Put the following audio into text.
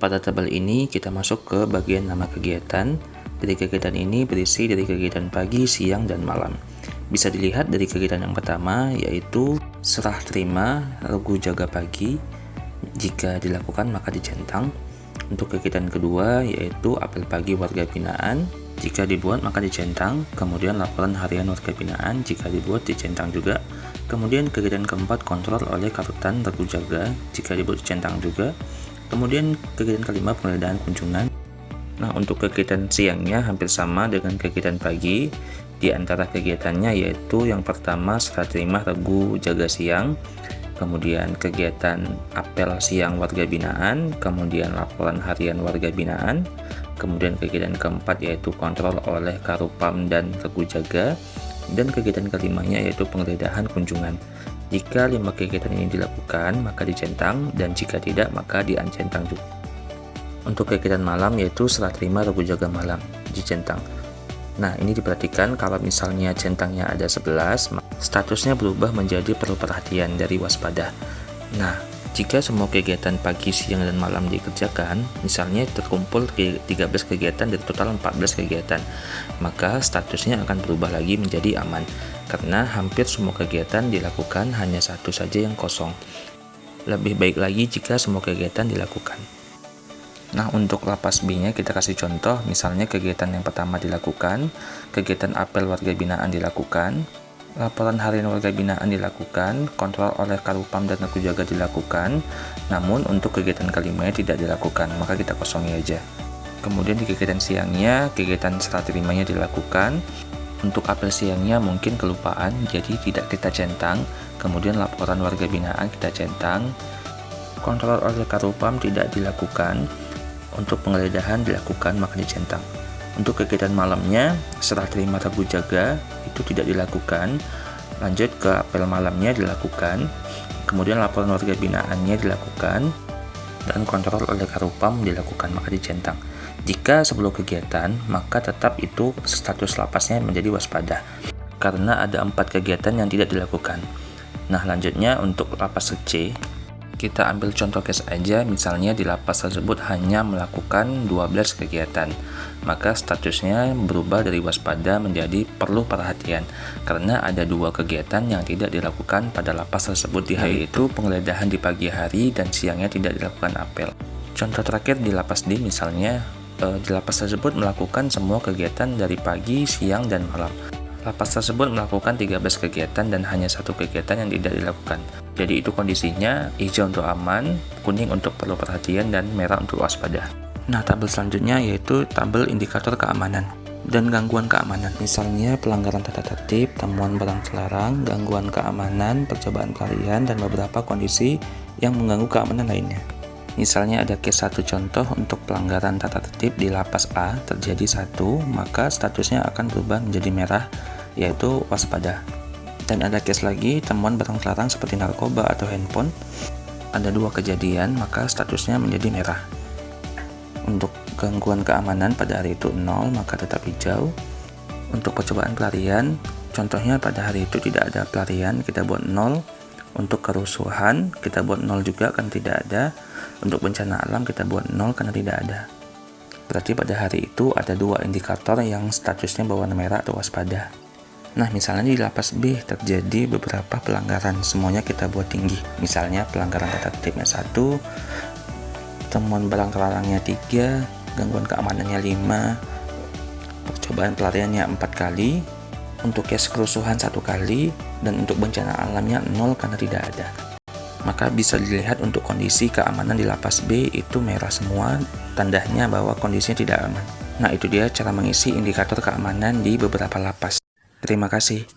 Pada tabel ini kita masuk ke bagian nama kegiatan. Dari kegiatan ini berisi dari kegiatan pagi, siang, dan malam. Bisa dilihat dari kegiatan yang pertama yaitu serah terima regu jaga pagi. Jika dilakukan maka dicentang. Untuk kegiatan kedua yaitu apel pagi warga binaan. Jika dibuat maka dicentang. Kemudian laporan harian warga binaan, jika dibuat dicentang juga. Kemudian kegiatan keempat kontrol oleh karutan regu jaga, jika dibuat dicentang juga. Kemudian kegiatan kelima penggeledahan kunjungan. Nah, untuk kegiatan siangnya hampir sama dengan kegiatan pagi. Di antara kegiatannya yaitu yang pertama serah terima regu jaga siang, kemudian kegiatan apel siang warga binaan, kemudian laporan harian warga binaan, kemudian kegiatan keempat yaitu kontrol oleh Karupam dan regu jaga, dan kegiatan kelimanya yaitu penggeledahan kunjungan. Jika 5 kegiatan ini dilakukan maka dicentang, dan jika tidak maka diuncentang juga. Untuk kegiatan malam yaitu serah terima regu jaga malam, dicentang. Nah, ini diperhatikan kalau misalnya centangnya ada 11, statusnya berubah menjadi perlu perhatian dari waspada. Nah, jika semua kegiatan pagi, siang, dan malam dikerjakan, misalnya terkumpul 13 kegiatan dari total 14 kegiatan, maka statusnya akan berubah lagi menjadi aman, karena hampir semua kegiatan dilakukan, hanya satu saja yang kosong. Lebih baik lagi jika semua kegiatan dilakukan. Nah, untuk lapas B-nya kita kasih contoh, misalnya kegiatan yang pertama dilakukan, kegiatan apel warga binaan dilakukan, laporan harian warga binaan dilakukan, kontrol oleh Karupam dan regu jaga dilakukan, namun untuk kegiatan kelimanya tidak dilakukan, maka kita kosongi aja. Kemudian di kegiatan siangnya, kegiatan serah terimanya dilakukan, untuk apel siangnya mungkin kelupaan, jadi tidak kita centang, kemudian laporan warga binaan kita centang, kontrol oleh Karupam tidak dilakukan, untuk penggeledahan dilakukan maka dicentang. Untuk kegiatan malamnya, serah terima regu jaga itu tidak dilakukan, lanjut ke apel malamnya dilakukan, kemudian laporan warga binaannya dilakukan, dan kontrol oleh Karupam dilakukan maka dicentang. Jika 10 kegiatan, maka tetap itu status lapasnya menjadi waspada, karena ada 4 kegiatan yang tidak dilakukan. Nah, lanjutnya untuk lapas C, kita ambil contoh case aja, misalnya di lapas tersebut hanya melakukan 12 kegiatan, maka statusnya berubah dari waspada menjadi perlu perhatian, karena ada 2 kegiatan yang tidak dilakukan pada lapas tersebut, yaitu penggeledahan di pagi hari dan siangnya tidak dilakukan apel. Contoh terakhir di lapas D, misalnya di lapas tersebut melakukan semua kegiatan dari pagi, siang, dan malam. Lapas tersebut melakukan 13 kegiatan dan hanya 1 kegiatan yang tidak dilakukan. Jadi itu kondisinya hijau untuk aman, kuning untuk perlu perhatian, dan merah untuk waspada. Nah, tabel selanjutnya yaitu tabel indikator keamanan dan gangguan keamanan. Misalnya pelanggaran tata tertib, temuan barang terlarang, gangguan keamanan, percobaan pelarian, dan beberapa kondisi yang mengganggu keamanan lainnya. Misalnya ada case 1 contoh untuk pelanggaran tata tertib di lapas A terjadi 1, maka statusnya akan berubah menjadi merah, yaitu waspada. Dan ada case lagi temuan barang terlarang seperti narkoba atau handphone, ada 2 kejadian, maka statusnya menjadi merah. Untuk gangguan keamanan pada hari itu 0, maka tetap hijau. Untuk percobaan pelarian, contohnya pada hari itu tidak ada pelarian, kita buat 0. Untuk kerusuhan kita buat 0 juga kan tidak ada. Untuk bencana alam kita buat 0 karena tidak ada. Berarti pada hari itu ada 2 indikator yang statusnya berwarna merah atau waspada. Nah, misalnya di lapas B terjadi beberapa pelanggaran, semuanya kita buat tinggi. Misalnya pelanggaran tata tertibnya 1, temuan barang terlarangnya 3, gangguan keamanannya 5, percobaan pelariannya 4 kali, untuk case kerusuhan 1 kali, dan untuk bencana alamnya 0 karena tidak ada. Maka bisa dilihat untuk kondisi keamanan di lapas B itu merah semua, tandanya bahwa kondisinya tidak aman. Nah, itu dia cara mengisi indikator keamanan di beberapa lapas. Terima kasih.